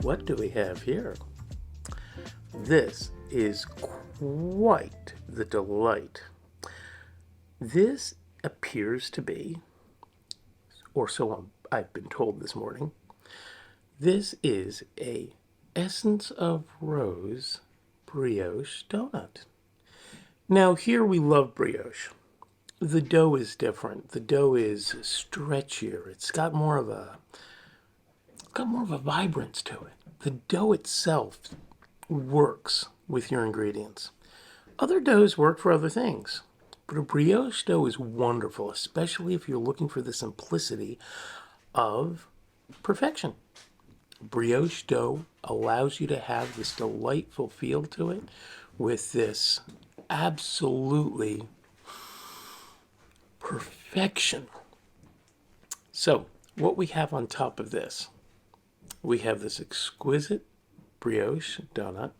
what do we have here? This is quite the delight. This appears to be, or so I've been told this morning, this is a essence of rose brioche donut. Now here we love brioche. The dough is different. The dough is stretchier. It's got more of a vibrance to it. The dough itself works with your ingredients. Other doughs work for other things, but a brioche dough is wonderful, especially if you're looking for the simplicity of perfection. Brioche dough allows you to have this delightful feel to it with this absolutely perfection. So, what we have on top of this, we have this exquisite brioche donut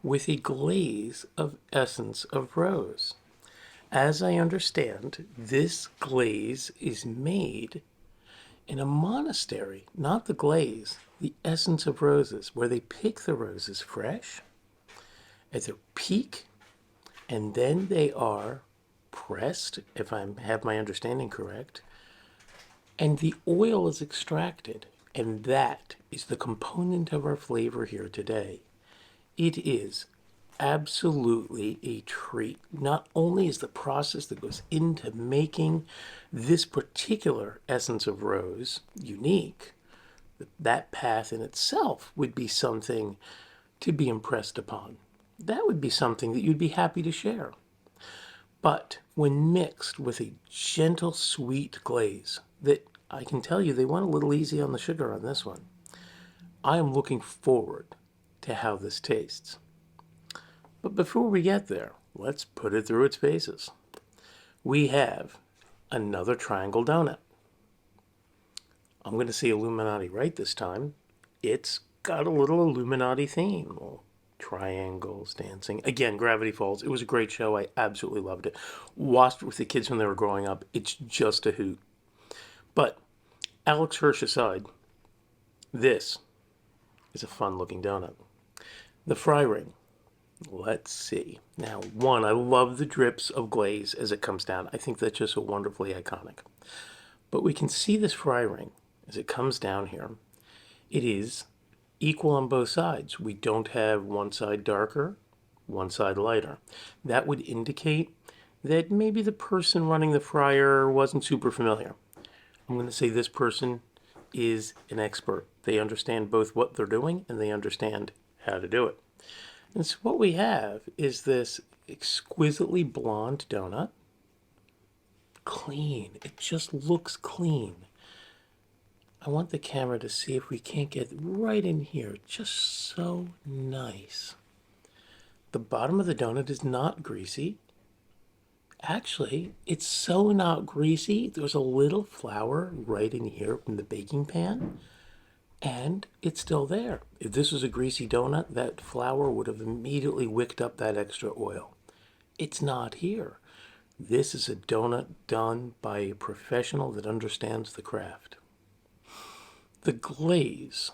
with a glaze of essence of rose. As I understand, this glaze is made in a monastery, not the glaze, the essence of roses, where they pick the roses fresh at their peak, and then they are pressed, if I have my understanding correct, and the oil is extracted, and that is the component of our flavor here today. It is absolutely a treat. Not only is the process that goes into making this particular essence of rose unique, that path in itself would be something to be impressed upon. That would be something that you'd be happy to share. But when mixed with a gentle, sweet glaze, that I can tell you they went a little easy on the sugar on this one. I am looking forward to how this tastes. But before we get there, let's put it through its paces. We have another triangle donut. I'm going to say Illuminati right this time. It's got a little Illuminati theme. Well, triangles, dancing. Again, Gravity Falls. It was a great show. I absolutely loved it. Watched it with the kids when they were growing up. It's just a hoot. But Alex Hirsch aside, this is a fun-looking donut. The fry ring. Let's see. Now, one, I love the drips of glaze as it comes down. I think that's just so wonderfully iconic. But we can see this fry ring as it comes down here. It is equal on both sides. We don't have one side darker, one side lighter. That would indicate that maybe the person running the fryer wasn't super familiar. I'm going to say this person is an expert. They understand both what they're doing and they understand how to do it. And so what we have is this exquisitely blonde donut. Clean. It just looks clean. I want the camera to see if we can't get right in here. Just so nice. The bottom of the donut is not greasy. Actually, it's so not greasy, there's a little flour right in here from the baking pan, and it's still there. If this was a greasy donut, that flour would have immediately wicked up that extra oil. It's not here. This is a donut done by a professional that understands the craft. The glaze.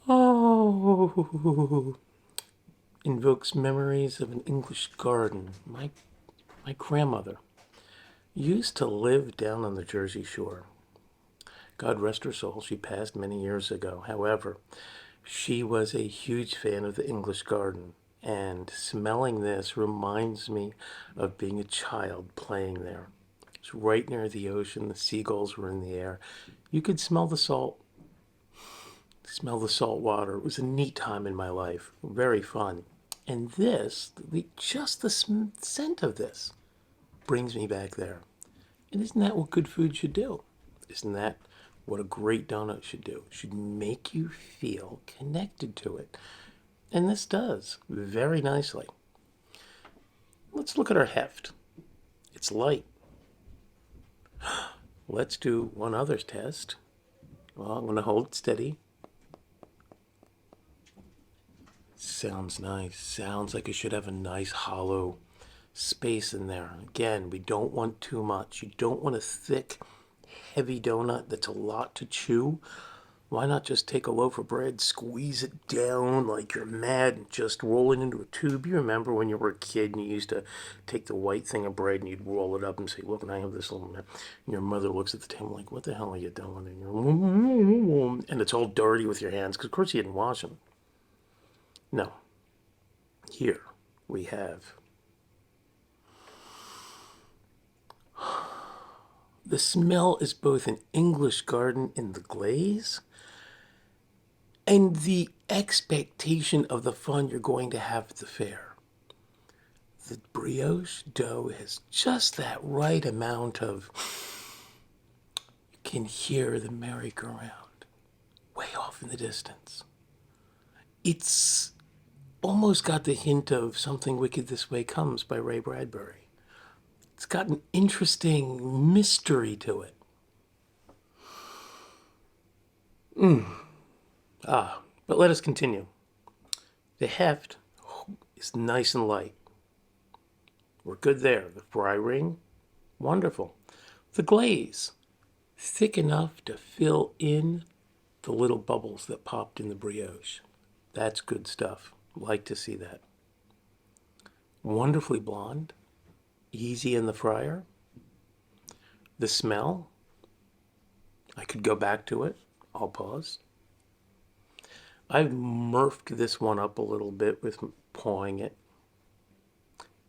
Oh, invokes memories of an English garden. My grandmother used to live down on the Jersey Shore. God rest her soul, she passed many years ago. However, she was a huge fan of the English garden, and smelling this reminds me of being a child playing there. It's right near the ocean, the seagulls were in the air. You could smell the salt water. It was a neat time in my life, very fun. And this, just the scent of this brings me back there. And isn't that what good food should do? Isn't that what a great donut should do? It should make you feel connected to it. And this does very nicely. Let's look at our heft. It's light. Let's do one other test. Well, I'm going to hold it steady. Sounds nice. Sounds like it should have a nice hollow space in there. Again, we don't want too much. You don't want a thick, heavy donut that's a lot to chew. Why not just take a loaf of bread, squeeze it down like you're mad, and just roll it into a tube? You remember when you were a kid and you used to take the white thing of bread and you'd roll it up and say, look, and I have this little... And your mother looks at the table like, what the hell are you doing? And it's all dirty with your hands, because of course you didn't wash them. No. Here we have the smell is both an English garden in the glaze and the expectation of the fun you're going to have at the fair. The brioche dough has just that right amount of... You can hear the merry-go-round way off in the distance. It's almost got the hint of Something Wicked This Way Comes by Ray Bradbury. It's got an interesting mystery to it. But let us continue. The heft is nice and light. We're good there. The fry ring, wonderful. The glaze, thick enough to fill in the little bubbles that popped in the brioche. That's good stuff. Like to see that. Wonderfully blonde, easy in the fryer. The smell, I could go back to it. I'll pause. I've murphed this one up a little bit with pawing it.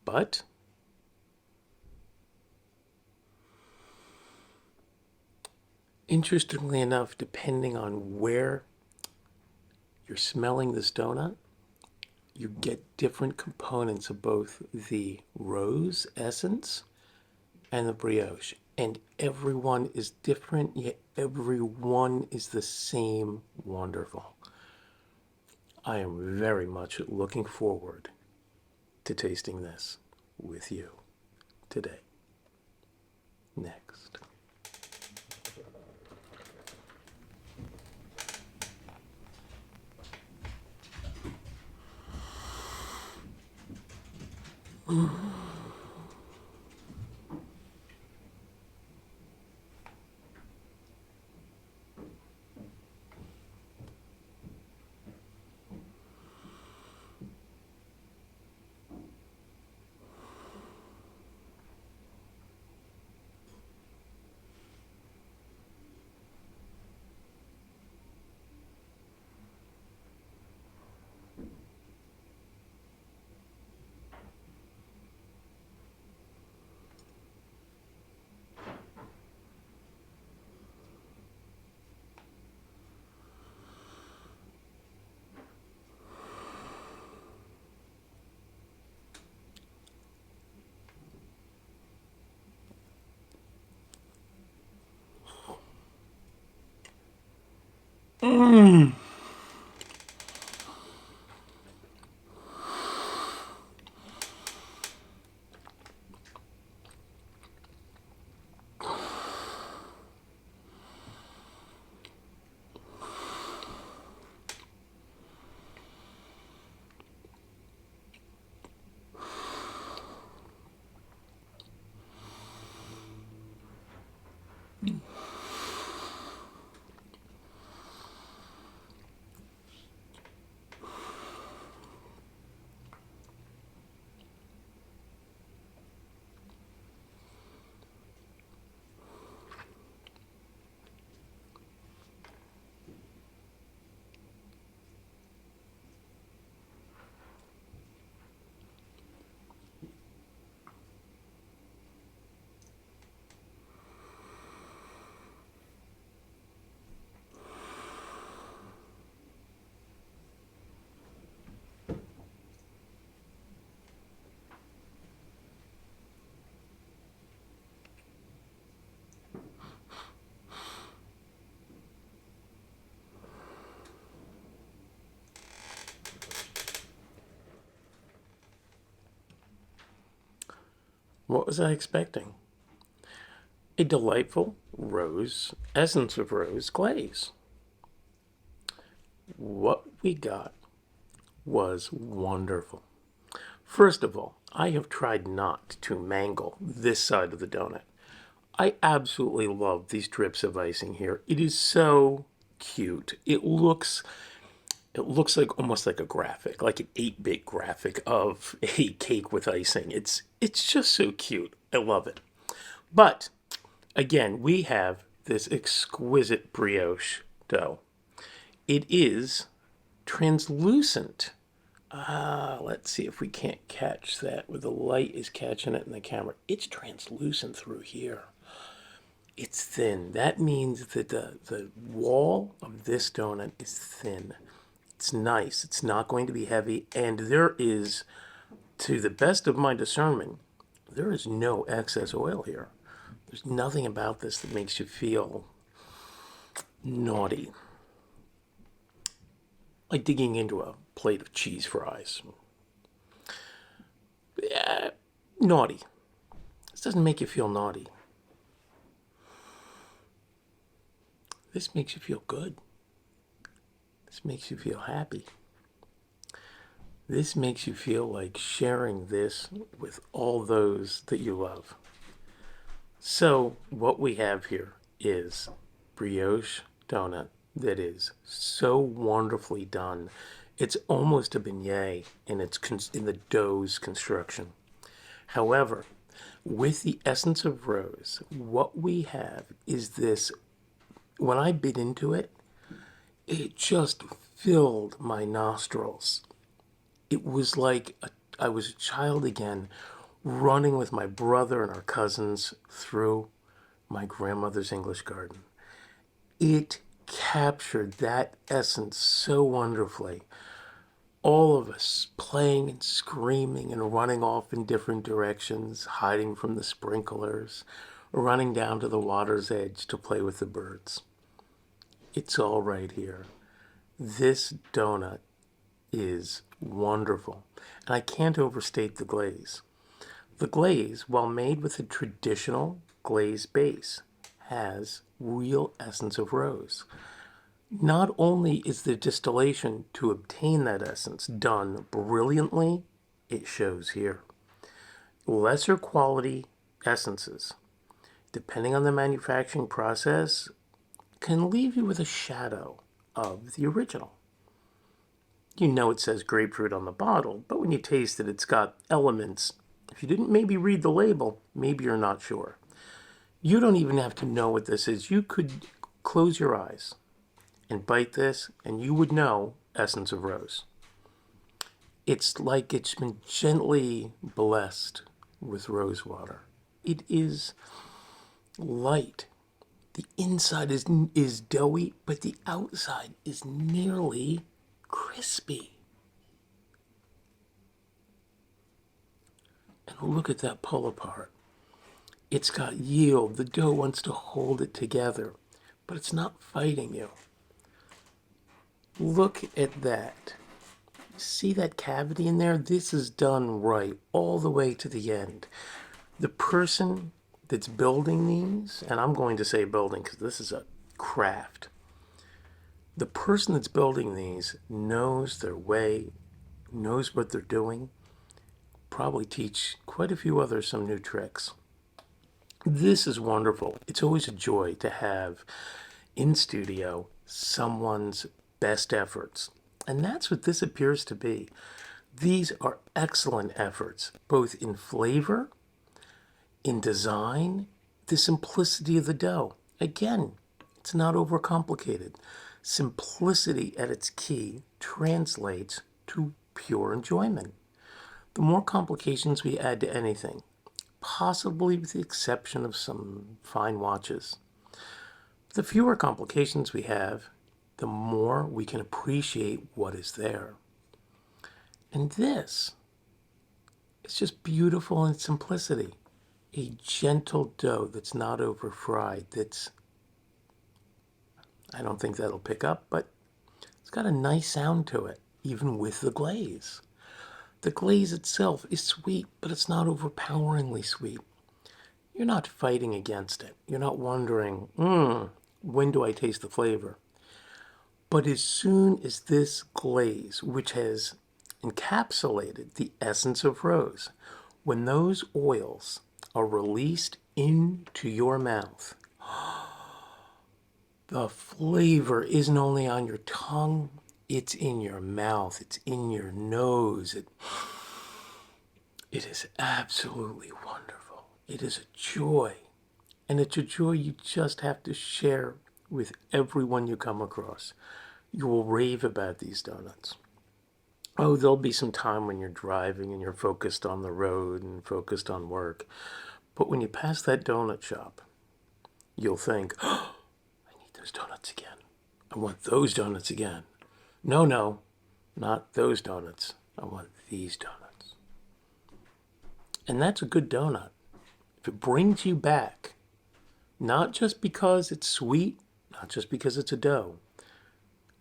But interestingly enough, depending on where you're smelling this donut, you get different components of both the rose essence and the brioche. And every one is different, yet every one is the same wonderful. I am very much looking forward to tasting this with you today. Next. What was I expecting? A delightful rose, essence of rose glaze. What we got was wonderful. First of all, I have tried not to mangle this side of the donut. I absolutely love these drips of icing here. It is so cute. It looks like almost like a graphic, like an 8-bit graphic of a cake with icing. It's just so cute. I love it. But again, we have this exquisite brioche dough. It is translucent. Let's see if we can't catch that where the light is catching it in the camera. It's translucent through here. It's thin. That means that the wall of this donut is thin. It's nice. It's not going to be heavy. And there is, to the best of my discernment, there is no excess oil here. There's nothing about this that makes you feel naughty. Like digging into a plate of cheese fries. Naughty. This doesn't make you feel naughty. This makes you feel good. This makes you feel happy. This makes you feel like sharing this with all those that you love. So what we have here is brioche donut that is so wonderfully done. It's almost a beignet in the dough's construction. However, with the essence of rose, what we have is this. When I bit into it, it just filled my nostrils. It was like I was a child again, running with my brother and our cousins through my grandmother's English garden. It captured that essence so wonderfully. All of us playing and screaming and running off in different directions, hiding from the sprinklers, running down to the water's edge to play with the birds. It's all right here. This donut is wonderful. And I can't overstate the glaze. The glaze, while made with a traditional glaze base, has real essence of rose. Not only is the distillation to obtain that essence done brilliantly, it shows here. Lesser quality essences, depending on the manufacturing process, can leave you with a shadow of the original. You know it says grapefruit on the bottle, but when you taste it, it's got elements. If you didn't maybe read the label, maybe you're not sure. You don't even have to know what this is. You could close your eyes and bite this, and you would know essence of rose. It's like it's been gently blessed with rose water. It is light. The inside is doughy, but the outside is nearly crispy. And look at that pull apart. It's got yield. The dough wants to hold it together, but it's not fighting you. Look at that. See that cavity in there? This is done right all the way to the end. The person that's building these, and I'm going to say building because this is a craft. The person that's building these knows their way, knows what they're doing, probably teach quite a few others some new tricks. This is wonderful. It's always a joy to have in studio someone's best efforts. And that's what this appears to be. These are excellent efforts, both in flavor, in design, the simplicity of the dough. Again, it's not overcomplicated. Simplicity at its key translates to pure enjoyment. The more complications we add to anything, possibly with the exception of some fine watches, the fewer complications we have, the more we can appreciate what is there. And this is just beautiful in simplicity. A gentle dough that's not over fried, I don't think that'll pick up, but it's got a nice sound to it, even with the glaze. The glaze itself is sweet, but it's not overpoweringly sweet. You're not fighting against it. You're not wondering, when do I taste the flavor? But as soon as this glaze, which has encapsulated the essence of rose, when those oils are released into your mouth, The flavor isn't only on your tongue, it's in your mouth, it's in your nose. It is absolutely wonderful. It is a joy. And it's a joy you just have to share with everyone you come across. You will rave about these donuts. Oh, there'll be some time when you're driving and you're focused on the road and focused on work. But when you pass that donut shop, you'll think, oh, I need those donuts again. I want those donuts again. No, no, not those donuts. I want these donuts. And that's a good donut. If it brings you back, not just because it's sweet, not just because it's a dough,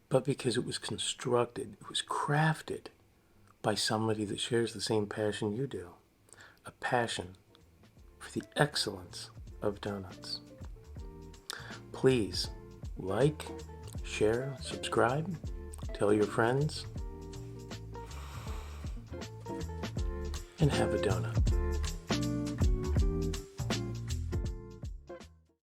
but because it was constructed, it was crafted by somebody that shares the same passion you do. A passion for the excellence of donuts. Please like, share, subscribe, tell your friends, and have a donut.